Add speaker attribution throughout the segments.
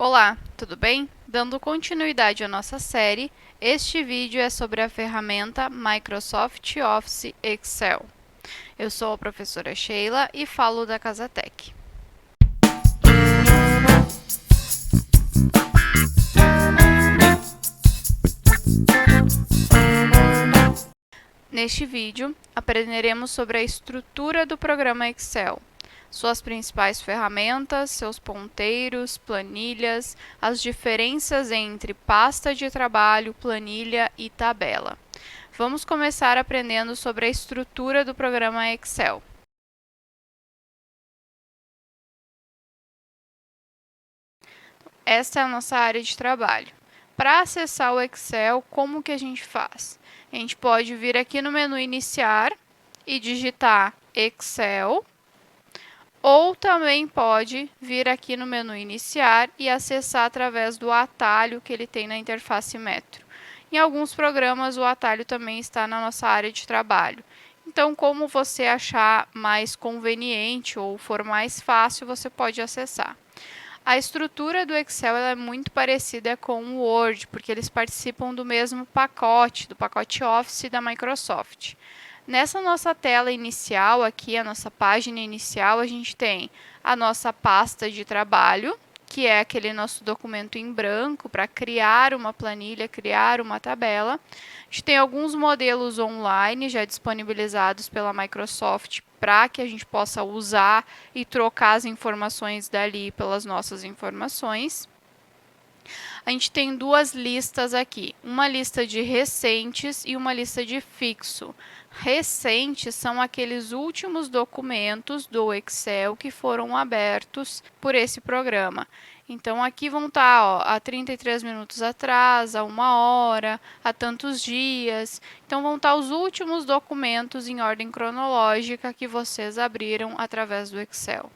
Speaker 1: Olá, tudo bem? Dando continuidade à nossa série, este vídeo é sobre a ferramenta Microsoft Office Excel. Eu sou a professora Sheila e falo da Casatec. Neste vídeo, aprenderemos sobre a estrutura do programa Excel, suas principais ferramentas, seus ponteiros, planilhas, as diferenças entre pasta de trabalho, planilha e tabela. Vamos começar aprendendo sobre a estrutura do programa Excel. Esta é a nossa área de trabalho. Para acessar o Excel, como que a gente faz? A gente pode vir aqui no menu Iniciar e digitar Excel, ou também pode vir aqui no menu Iniciar e acessar através do atalho que ele tem na interface Metro. Em alguns programas, o atalho também está na nossa área de trabalho. Então, como você achar mais conveniente ou for mais fácil, você pode acessar. A estrutura do Excel é muito parecida com o Word, porque eles participam do mesmo pacote, do pacote Office da Microsoft. Nessa nossa tela inicial aqui, a nossa página inicial, a gente tem a nossa pasta de trabalho, que é aquele nosso documento em branco para criar uma planilha, criar uma tabela. A gente tem alguns modelos online já disponibilizados pela Microsoft para que a gente possa usar e trocar as informações dali pelas nossas informações. A gente tem duas listas aqui, uma lista de recentes e uma lista de fixo. Recentes são aqueles últimos documentos do Excel que foram abertos por esse programa. Então, aqui vão estar há 33 minutos atrás, há 1 hora, há tantos dias. Então, vão estar os últimos documentos em ordem cronológica que vocês abriram através do Excel.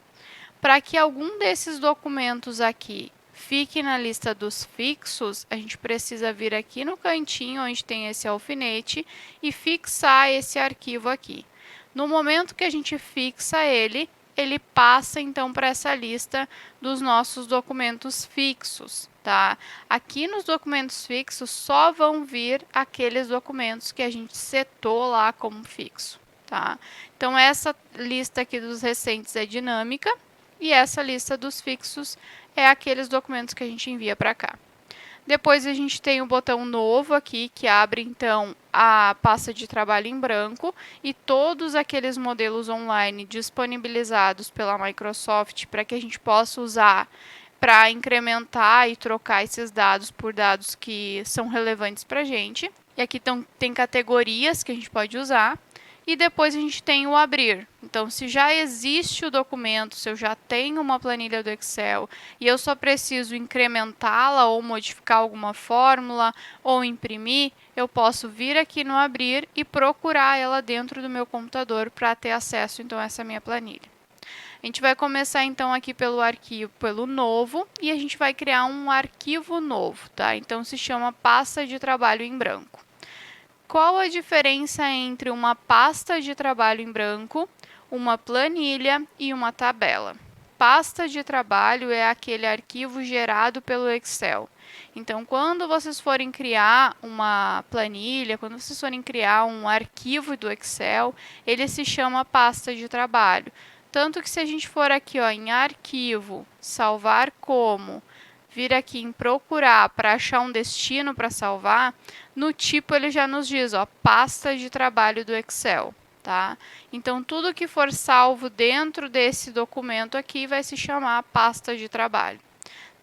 Speaker 1: Para que algum desses documentos aqui fique na lista dos fixos, a gente precisa vir aqui no cantinho onde tem esse alfinete e fixar esse arquivo aqui. No momento que a gente fixa ele, ele passa então para essa lista dos nossos documentos fixos, tá? Aqui nos documentos fixos só vão vir aqueles documentos que a gente setou lá como fixo, tá? Então essa lista aqui dos recentes é dinâmica e essa lista dos fixos é aqueles documentos que a gente envia para cá. Depois a gente tem o botão novo aqui, que abre então a pasta de trabalho em branco e todos aqueles modelos online disponibilizados pela Microsoft para que a gente possa usar para incrementar e trocar esses dados por dados que são relevantes para a gente. E aqui tem categorias que a gente pode usar. E depois a gente tem o abrir. Então, se já existe o documento, se eu já tenho uma planilha do Excel e eu só preciso incrementá-la ou modificar alguma fórmula ou imprimir, eu posso vir aqui no abrir e procurar ela dentro do meu computador para ter acesso então a essa minha planilha. A gente vai começar então aqui pelo arquivo, pelo novo, e a gente vai criar um arquivo novo, tá? Então se chama pasta de trabalho em branco. Qual a diferença entre uma pasta de trabalho em branco, uma planilha e uma tabela? Pasta de trabalho é aquele arquivo gerado pelo Excel. Então, quando vocês forem criar uma planilha, quando vocês forem criar um arquivo do Excel, ele se chama pasta de trabalho. Tanto que se a gente for aqui em arquivo, salvar como, vir aqui em procurar para achar um destino para salvar, no tipo ele já nos diz, pasta de trabalho do Excel, tá? Então, tudo que for salvo dentro desse documento aqui vai se chamar pasta de trabalho.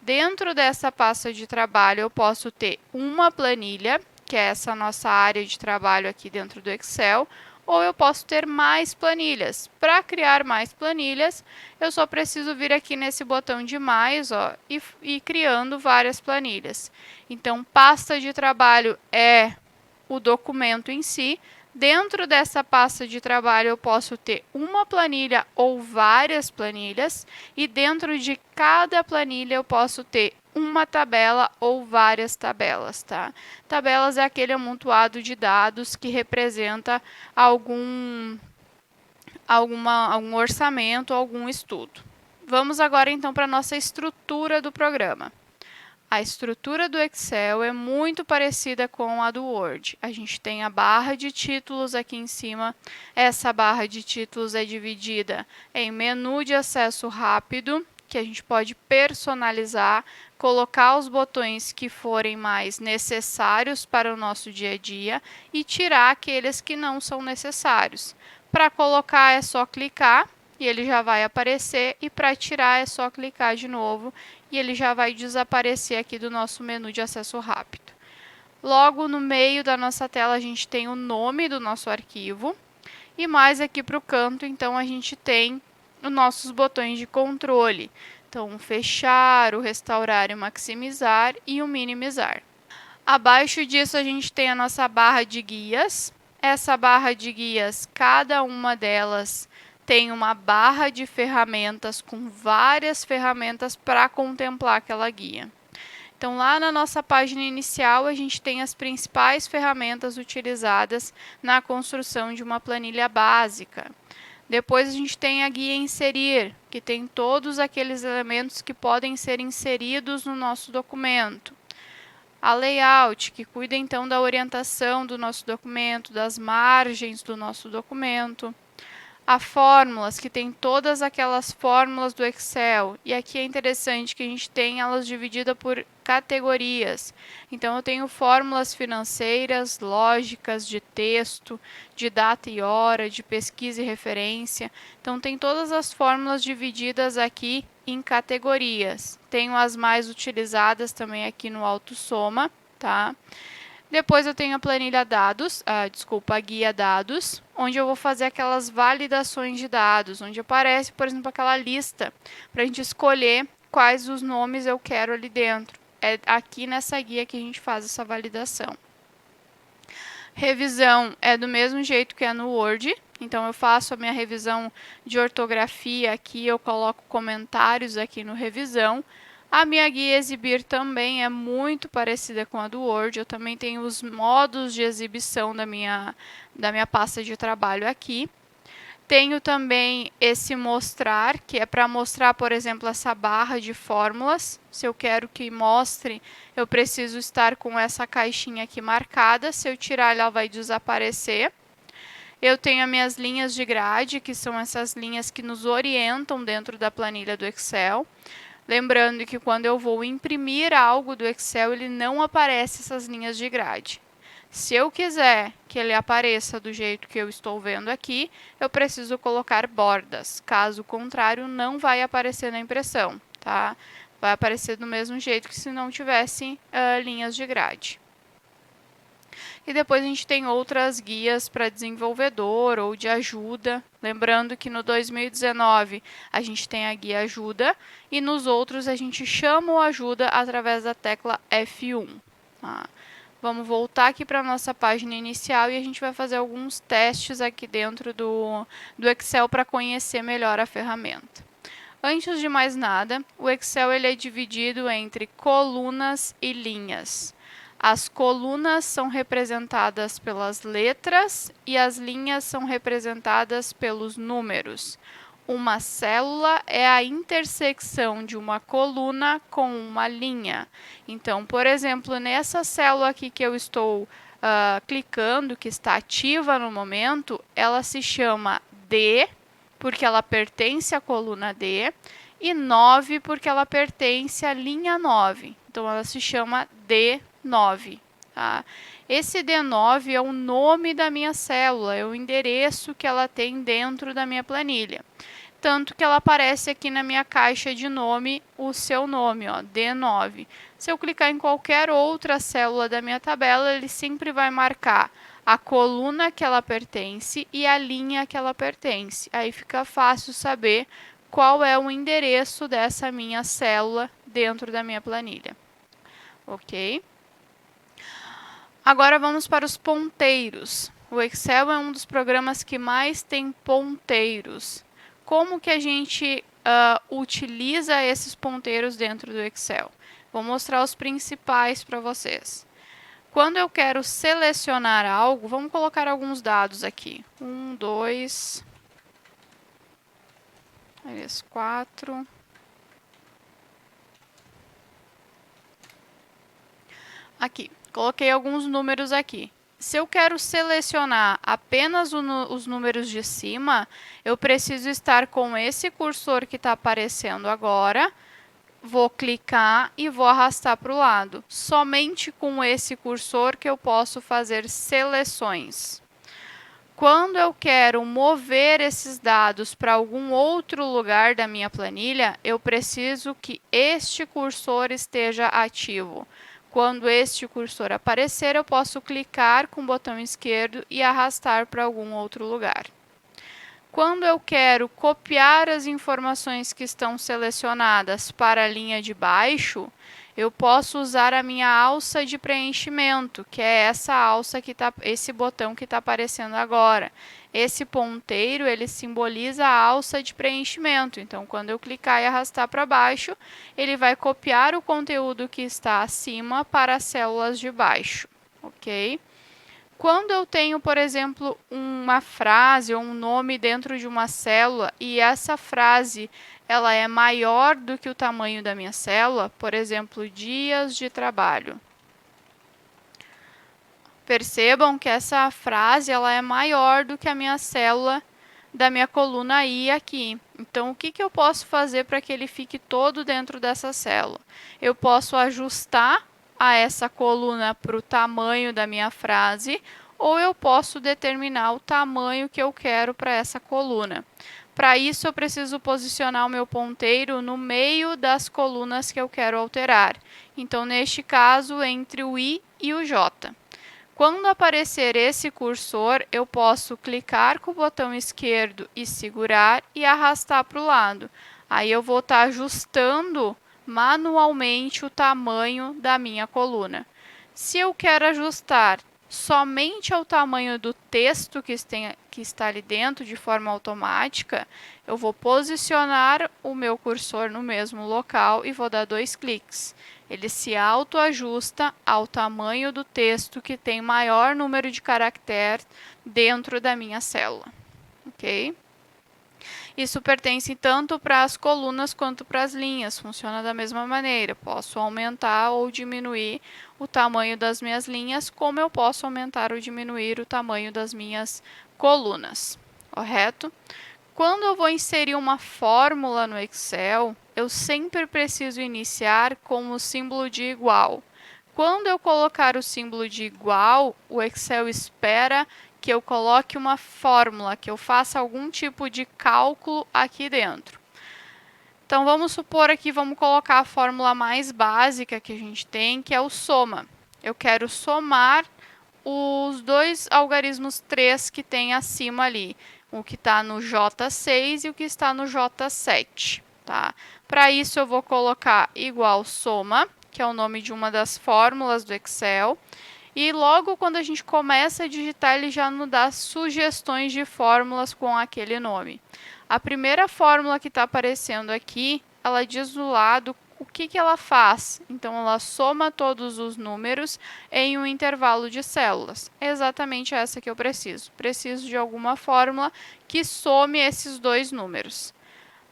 Speaker 1: Dentro dessa pasta de trabalho, eu posso ter uma planilha, que é essa nossa área de trabalho aqui dentro do Excel, ou eu posso ter mais planilhas. Para criar mais planilhas, eu só preciso vir aqui nesse botão de mais e ir criando várias planilhas. Então, pasta de trabalho é o documento em si. Dentro dessa pasta de trabalho, eu posso ter uma planilha ou várias planilhas, e dentro de cada planilha eu posso ter uma tabela ou várias tabelas, tá? Tabelas é aquele amontoado de dados que representa algum orçamento, algum estudo. Vamos agora então para a nossa estrutura do programa. A estrutura do Excel é muito parecida com a do Word. A gente tem a barra de títulos aqui em cima. Essa barra de títulos é dividida em menu de acesso rápido, que a gente pode personalizar, colocar os botões que forem mais necessários para o nosso dia a dia e tirar aqueles que não são necessários. Para colocar é só clicar e ele já vai aparecer, e para tirar é só clicar de novo e ele já vai desaparecer aqui do nosso menu de acesso rápido. Logo no meio da nossa tela a gente tem o nome do nosso arquivo e mais aqui para o canto, então a gente tem os nossos botões de controle. Então, o fechar, o restaurar e o maximizar e o minimizar. Abaixo disso a gente tem a nossa barra de guias. Essa barra de guias, cada uma delas tem uma barra de ferramentas com várias ferramentas para contemplar aquela guia. Então, lá na nossa página inicial, a gente tem as principais ferramentas utilizadas na construção de uma planilha básica. Depois, a gente tem a guia Inserir, que tem todos aqueles elementos que podem ser inseridos no nosso documento. A Layout, que cuida então da orientação do nosso documento, das margens do nosso documento. A Fórmulas, que tem todas aquelas fórmulas do Excel. E aqui é interessante que a gente tem elas divididas por categorias. Então, eu tenho fórmulas financeiras, lógicas, de texto, de data e hora, de pesquisa e referência. Então, tem todas as fórmulas divididas aqui em categorias. Tenho as mais utilizadas também aqui no AutoSoma, tá? Depois eu tenho a planilha dados, a guia dados, onde eu vou fazer aquelas validações de dados, onde aparece, por exemplo, aquela lista para a gente escolher quais os nomes eu quero ali dentro. É aqui nessa guia que a gente faz essa validação. Revisão é do mesmo jeito que é no Word, então eu faço a minha revisão de ortografia aqui, eu coloco comentários aqui no revisão. A minha guia Exibir também é muito parecida com a do Word, eu também tenho os modos de exibição da minha pasta de trabalho aqui. Tenho também esse mostrar, que é para mostrar, por exemplo, essa barra de fórmulas. Se eu quero que mostre, eu preciso estar com essa caixinha aqui marcada. Se eu tirar, ela vai desaparecer. Eu tenho as minhas linhas de grade, que são essas linhas que nos orientam dentro da planilha do Excel. Lembrando que quando eu vou imprimir algo do Excel, ele não aparece essas linhas de grade. Se eu quiser que ele apareça do jeito que eu estou vendo aqui, eu preciso colocar bordas. Caso contrário, não vai aparecer na impressão, tá? Vai aparecer do mesmo jeito que se não tivesse linhas de grade. E depois a gente tem outras guias para desenvolvedor ou de ajuda. Lembrando que no 2019 a gente tem a guia ajuda e nos outros a gente chama o ajuda através da tecla F1. Tá? Vamos voltar aqui para a nossa página inicial e a gente vai fazer alguns testes aqui dentro do Excel para conhecer melhor a ferramenta. Antes de mais nada, o Excel ele é dividido entre colunas e linhas. As colunas são representadas pelas letras e as linhas são representadas pelos números. Uma célula é a intersecção de uma coluna com uma linha. Então, por exemplo, nessa célula aqui que eu estou clicando, que está ativa no momento, ela se chama D, porque ela pertence à coluna D, e 9, porque ela pertence à linha 9. Então, ela se chama D9. Tá? Esse D9 é o nome da minha célula, é o endereço que ela tem dentro da minha planilha. Tanto que ela aparece aqui na minha caixa de nome, o seu nome, ó, D9. Se eu clicar em qualquer outra célula da minha tabela, ele sempre vai marcar a coluna que ela pertence e a linha que ela pertence. Aí fica fácil saber qual é o endereço dessa minha célula dentro da minha planilha. Ok? Agora vamos para os ponteiros. O Excel é um dos programas que mais tem ponteiros. Como que a gente utiliza esses ponteiros dentro do Excel? Vou mostrar os principais para vocês. Quando eu quero selecionar algo, vamos colocar alguns dados aqui. 1, 2, 3, 4, Aqui, coloquei alguns números aqui. Se eu quero selecionar apenas os números de cima, eu preciso estar com esse cursor que está aparecendo agora. Vou clicar e vou arrastar para o lado. Somente com esse cursor que eu posso fazer seleções. Quando eu quero mover esses dados para algum outro lugar da minha planilha, eu preciso que este cursor esteja ativo. Quando este cursor aparecer, eu posso clicar com o botão esquerdo e arrastar para algum outro lugar. Quando eu quero copiar as informações que estão selecionadas para a linha de baixo, eu posso usar a minha alça de preenchimento, que é essa alça esse botão que está aparecendo agora. Esse ponteiro, ele simboliza a alça de preenchimento. Então, quando eu clicar e arrastar para baixo, ele vai copiar o conteúdo que está acima para as células de baixo, ok? Quando eu tenho, por exemplo, uma frase ou um nome dentro de uma célula e essa frase ela é maior do que o tamanho da minha célula, por exemplo, dias de trabalho. Percebam que essa frase ela é maior do que a minha célula da minha coluna I aqui. Então, o que eu posso fazer para que ele fique todo dentro dessa célula? Eu posso ajustar a essa coluna para o tamanho da minha frase, ou eu posso determinar o tamanho que eu quero para essa coluna. Para isso, eu preciso posicionar o meu ponteiro no meio das colunas que eu quero alterar. Então, neste caso, entre o I e o J. Quando aparecer esse cursor, eu posso clicar com o botão esquerdo e segurar e arrastar para o lado. Aí eu vou estar ajustando manualmente o tamanho da minha coluna. Se eu quero ajustar somente ao tamanho do texto que está ali dentro de forma automática, eu vou posicionar o meu cursor no mesmo local e vou dar 2 cliques. Ele se autoajusta ao tamanho do texto que tem maior número de caracteres dentro da minha célula, ok? Isso pertence tanto para as colunas quanto para as linhas, funciona da mesma maneira. Posso aumentar ou diminuir o tamanho das minhas linhas, como eu posso aumentar ou diminuir o tamanho das minhas colunas, correto? Quando eu vou inserir uma fórmula no Excel, eu sempre preciso iniciar com o símbolo de igual. Quando eu colocar o símbolo de igual, o Excel espera que eu coloque uma fórmula, que eu faça algum tipo de cálculo aqui dentro. Então, vamos supor aqui, vamos colocar a fórmula mais básica que a gente tem, que é o soma. Eu quero somar os dois algarismos 3 que tem acima ali, o que está no J6 e o que está no J7. Tá? Para isso, eu vou colocar igual soma, que é o nome de uma das fórmulas do Excel. E logo quando a gente começa a digitar, ele já nos dá sugestões de fórmulas com aquele nome. A primeira fórmula que está aparecendo aqui, ela diz do lado o que ela faz. Então, ela soma todos os números em um intervalo de células. É exatamente essa que eu preciso. Preciso de alguma fórmula que some esses dois números.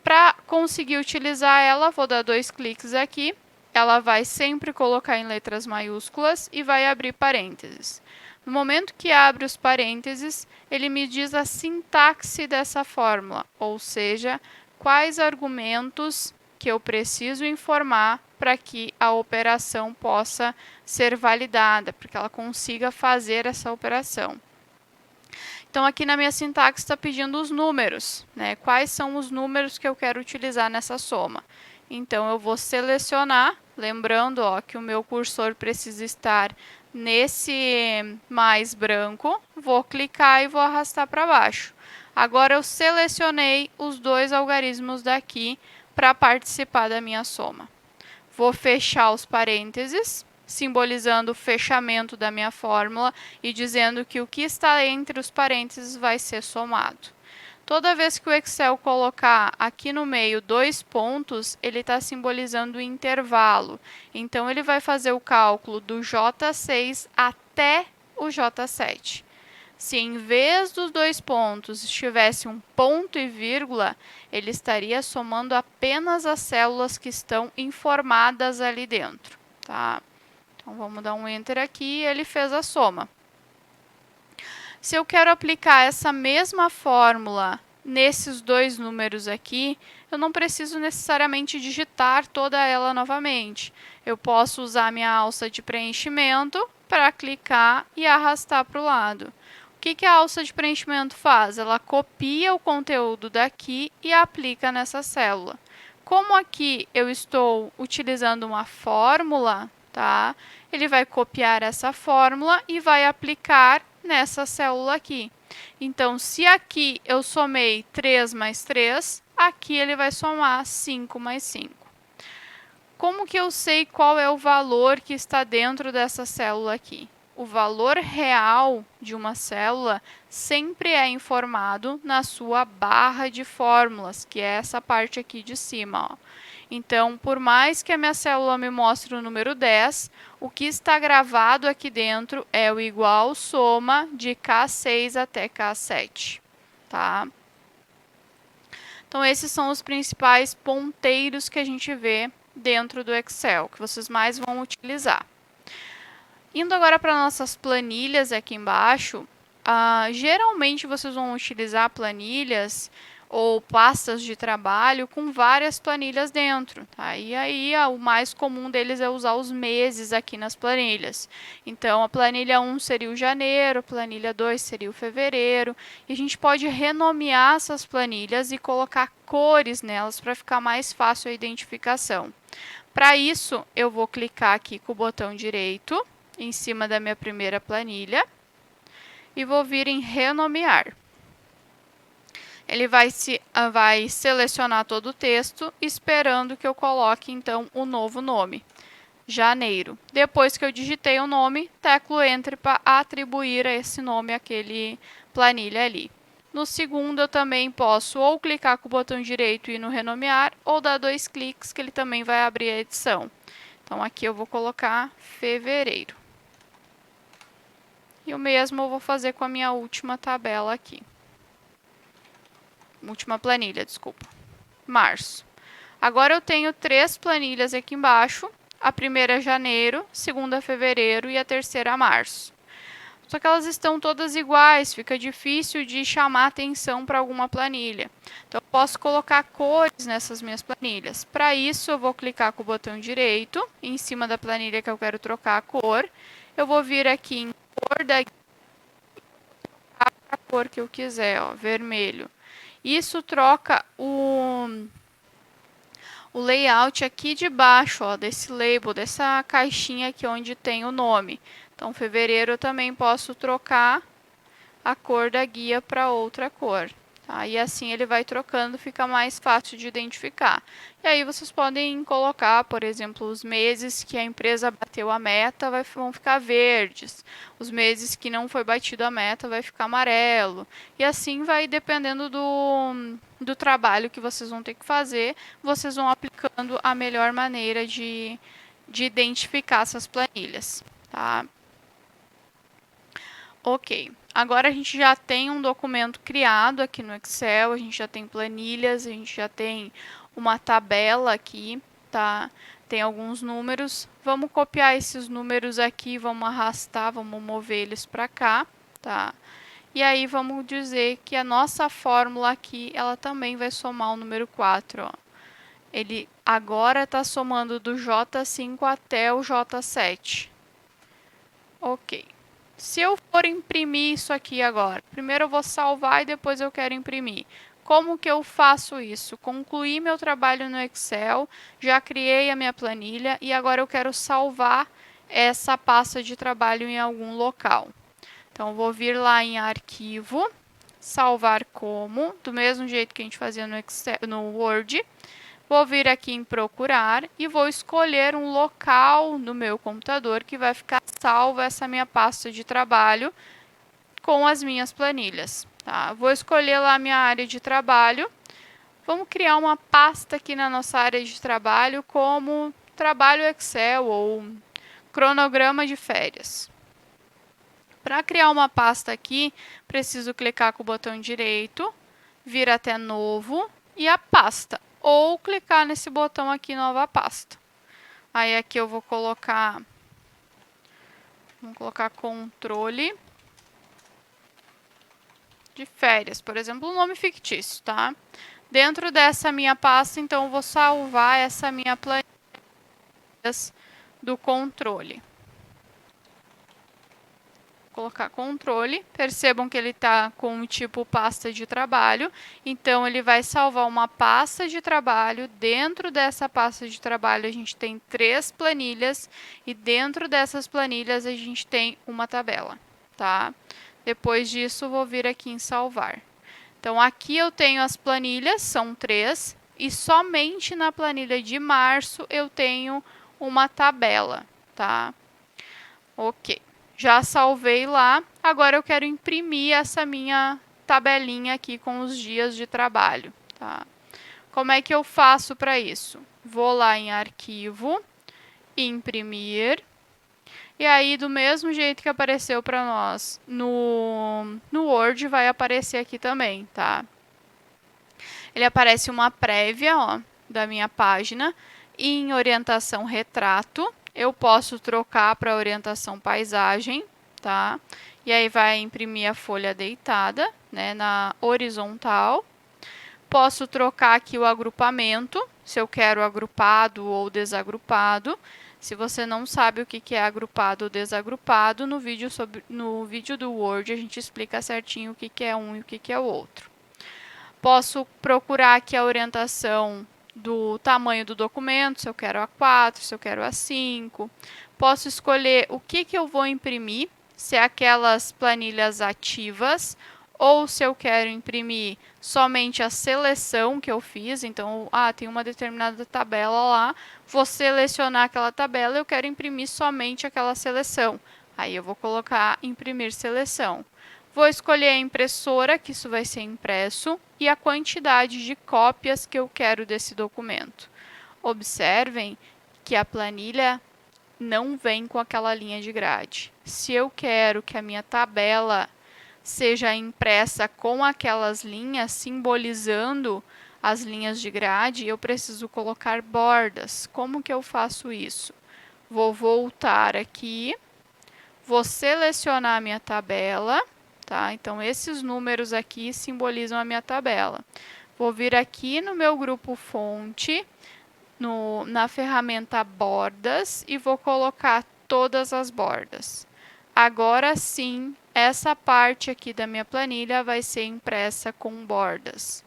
Speaker 1: Para conseguir utilizar ela, vou dar 2 cliques aqui. Ela vai sempre colocar em letras maiúsculas e vai abrir parênteses. No momento que abre os parênteses, ele me diz a sintaxe dessa fórmula, ou seja, quais argumentos que eu preciso informar para que a operação possa ser validada, para que ela consiga fazer essa operação. Então, aqui na minha sintaxe está pedindo os números, né? Quais são os números que eu quero utilizar nessa soma. Então, eu vou selecionar, lembrando que o meu cursor precisa estar nesse mais branco, vou clicar e vou arrastar para baixo. Agora, eu selecionei os dois algarismos daqui para participar da minha soma. Vou fechar os parênteses, simbolizando o fechamento da minha fórmula e dizendo que o que está entre os parênteses vai ser somado. Toda vez que o Excel colocar aqui no meio 2 pontos, ele está simbolizando o intervalo. Então, ele vai fazer o cálculo do J6 até o J7. Se em vez dos 2 pontos estivesse um ponto e vírgula, ele estaria somando apenas as células que estão informadas ali dentro, tá? Então, vamos dar um Enter aqui e ele fez a soma. Se eu quero aplicar essa mesma fórmula nesses dois números aqui, eu não preciso necessariamente digitar toda ela novamente. Eu posso usar minha alça de preenchimento para clicar e arrastar para o lado. O que a alça de preenchimento faz? Ela copia o conteúdo daqui e aplica nessa célula. Como aqui eu estou utilizando uma fórmula, tá? Ele vai copiar essa fórmula e vai aplicar nessa célula aqui. Então, se aqui eu somei 3 mais 3, aqui ele vai somar 5 mais 5. Como que eu sei qual é o valor que está dentro dessa célula aqui? O valor real de uma célula sempre é informado na sua barra de fórmulas, que é essa parte aqui de cima, ó. Então, por mais que a minha célula me mostre o número 10, o que está gravado aqui dentro é o igual soma de K6 até K7, tá? Então, esses são os principais ponteiros que a gente vê dentro do Excel, que vocês mais vão utilizar. Indo agora para nossas planilhas aqui embaixo, geralmente vocês vão utilizar planilhas ou pastas de trabalho com várias planilhas dentro, tá? E aí, o mais comum deles é usar os meses aqui nas planilhas. Então, a planilha 1 seria o janeiro, a planilha 2 seria o fevereiro, e a gente pode renomear essas planilhas e colocar cores nelas para ficar mais fácil a identificação. Para isso, eu vou clicar aqui com o botão direito em cima da minha primeira planilha e vou vir em renomear. Ele vai selecionar todo o texto, esperando que eu coloque, então, o novo nome, janeiro. Depois que eu digitei o nome, teclo Enter para atribuir a esse nome aquele planilha ali. No segundo, eu também posso ou clicar com o botão direito e ir no renomear, ou dar 2 cliques, que ele também vai abrir a edição. Então, aqui eu vou colocar fevereiro. E o mesmo eu vou fazer com a minha última tabela aqui. Última planilha, desculpa. Março. Agora eu tenho 3 planilhas aqui embaixo. A primeira é janeiro, a segunda é fevereiro e a terceira é março. Só que elas estão todas iguais, fica difícil de chamar atenção para alguma planilha. Então, eu posso colocar cores nessas minhas planilhas. Para isso, eu vou clicar com o botão direito, em cima da planilha que eu quero trocar a cor. Eu vou vir aqui em cor da guia, a cor que eu quiser, ó, vermelho. Isso troca o layout aqui de baixo, ó, desse label, dessa caixinha aqui onde tem o nome. Então, fevereiro eu também posso trocar a cor da guia para outra cor. Tá? E assim ele vai trocando, fica mais fácil de identificar. E aí vocês podem colocar, por exemplo, os meses que a empresa bateu a meta vão ficar verdes. Os meses que não foi batido a meta vai ficar amarelo. E assim vai dependendo do trabalho que vocês vão ter que fazer, vocês vão aplicando a melhor maneira de identificar essas planilhas. Tá? Ok, agora a gente já tem um documento criado aqui no Excel, a gente já tem planilhas, a gente já tem uma tabela aqui, tá? Tem alguns números. Vamos copiar esses números aqui, vamos arrastar, vamos mover eles para cá, tá? E aí vamos dizer que a nossa fórmula aqui, ela também vai somar o número 4, ó. Ele agora está somando do J5 até o J7. Ok. Se eu for imprimir isso aqui agora, primeiro eu vou salvar e depois eu quero imprimir. Como que eu faço isso? Concluí meu trabalho no Excel, já criei a minha planilha e agora eu quero salvar essa pasta de trabalho em algum local. Então, eu vou vir lá em Arquivo, Salvar como, do mesmo jeito que a gente fazia no Excel, no Word. Vou vir aqui em procurar e vou escolher um local no meu computador que vai ficar salva essa minha pasta de trabalho com as minhas planilhas. Tá? Vou escolher lá a minha área de trabalho. Vamos criar uma pasta aqui na nossa área de trabalho como trabalho Excel ou cronograma de férias. Para criar uma pasta aqui, preciso clicar com o botão direito, vir até novo e a pasta. Ou clicar nesse botão aqui, nova pasta. Aí aqui eu vou colocar Vamos colocar controle de férias, por exemplo, um nome fictício, tá? Dentro dessa minha pasta, então, eu vou salvar essa minha planilha do controle. Colocar controle, percebam que ele está com o tipo pasta de trabalho, então ele vai salvar uma pasta de trabalho. Dentro dessa pasta de trabalho a gente tem 3 planilhas e dentro dessas planilhas a gente tem uma tabela, tá? Depois disso vou vir aqui em salvar. Então aqui eu tenho as planilhas, são 3, e somente na planilha de março eu tenho uma tabela, tá? Ok. Já salvei lá, agora eu quero imprimir essa minha tabelinha aqui com os dias de trabalho, tá? Como é que eu faço para isso? Vou lá em arquivo, imprimir, e aí do mesmo jeito que apareceu para nós no Word, vai aparecer aqui também, tá? Ele aparece uma prévia, ó, da minha página, em orientação retrato. Eu posso trocar para orientação paisagem, tá? E aí vai imprimir a folha deitada, né, na horizontal. Posso trocar aqui o agrupamento, se eu quero agrupado ou desagrupado. Se você não sabe o que é agrupado ou desagrupado, no vídeo do Word a gente explica certinho o que é um e o que é o outro. Posso procurar aqui a orientação do tamanho do documento, se eu quero A4, se eu quero A5. Posso escolher o que eu vou imprimir, se é aquelas planilhas ativas ou se eu quero imprimir somente a seleção que eu fiz. Então, tem uma determinada tabela lá, vou selecionar aquela tabela e eu quero imprimir somente aquela seleção. Aí eu vou colocar imprimir seleção. Vou escolher a impressora, que isso vai ser impresso, e a quantidade de cópias que eu quero desse documento. Observem que a planilha não vem com aquela linha de grade. Se eu quero que a minha tabela seja impressa com aquelas linhas, simbolizando as linhas de grade, eu preciso colocar bordas. Como que eu faço isso? Vou voltar aqui, vou selecionar a minha tabela, tá? Então, esses números aqui simbolizam a minha tabela. Vou vir aqui no meu grupo fonte, na ferramenta bordas, e vou colocar todas as bordas. Agora sim, essa parte aqui da minha planilha vai ser impressa com bordas.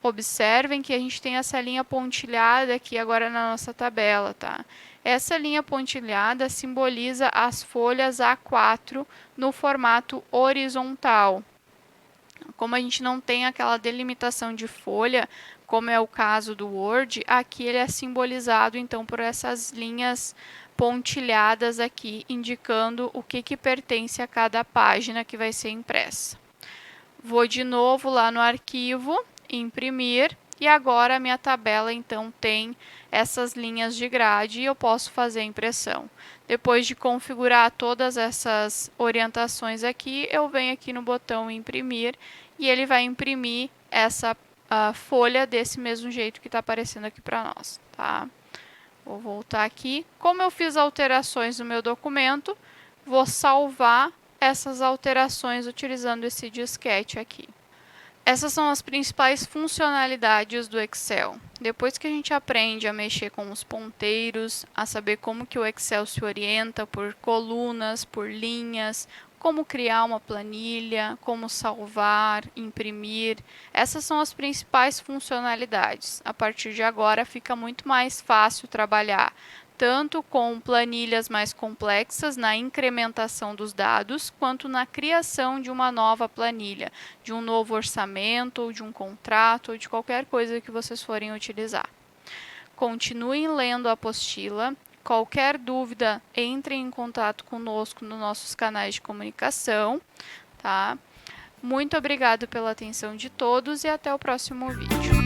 Speaker 1: Observem que a gente tem essa linha pontilhada aqui agora na nossa tabela, tá? Essa linha pontilhada simboliza as folhas A4 no formato horizontal. Como a gente não tem aquela delimitação de folha, como é o caso do Word, aqui ele é simbolizado então por essas linhas pontilhadas aqui, indicando o que pertence a cada página que vai ser impressa. Vou de novo lá no arquivo, imprimir, e agora a minha tabela então tem essas linhas de grade e eu posso fazer a impressão. Depois de configurar todas essas orientações aqui, eu venho aqui no botão imprimir e ele vai imprimir essa folha desse mesmo jeito que está aparecendo aqui para nós, tá? Vou voltar aqui. Como eu fiz alterações no meu documento, vou salvar essas alterações utilizando esse disquete aqui. Essas são as principais funcionalidades do Excel. Depois que a gente aprende a mexer com os ponteiros, a saber como que o Excel se orienta por colunas, por linhas, como criar uma planilha, como salvar, imprimir. Essas são as principais funcionalidades. A partir de agora fica muito mais fácil trabalhar tanto com planilhas mais complexas na incrementação dos dados, quanto na criação de uma nova planilha, de um novo orçamento, ou de um contrato, ou de qualquer coisa que vocês forem utilizar. Continuem lendo a apostila. Qualquer dúvida, entrem em contato conosco nos nossos canais de comunicação, tá? Muito obrigado pela atenção de todos e até o próximo vídeo.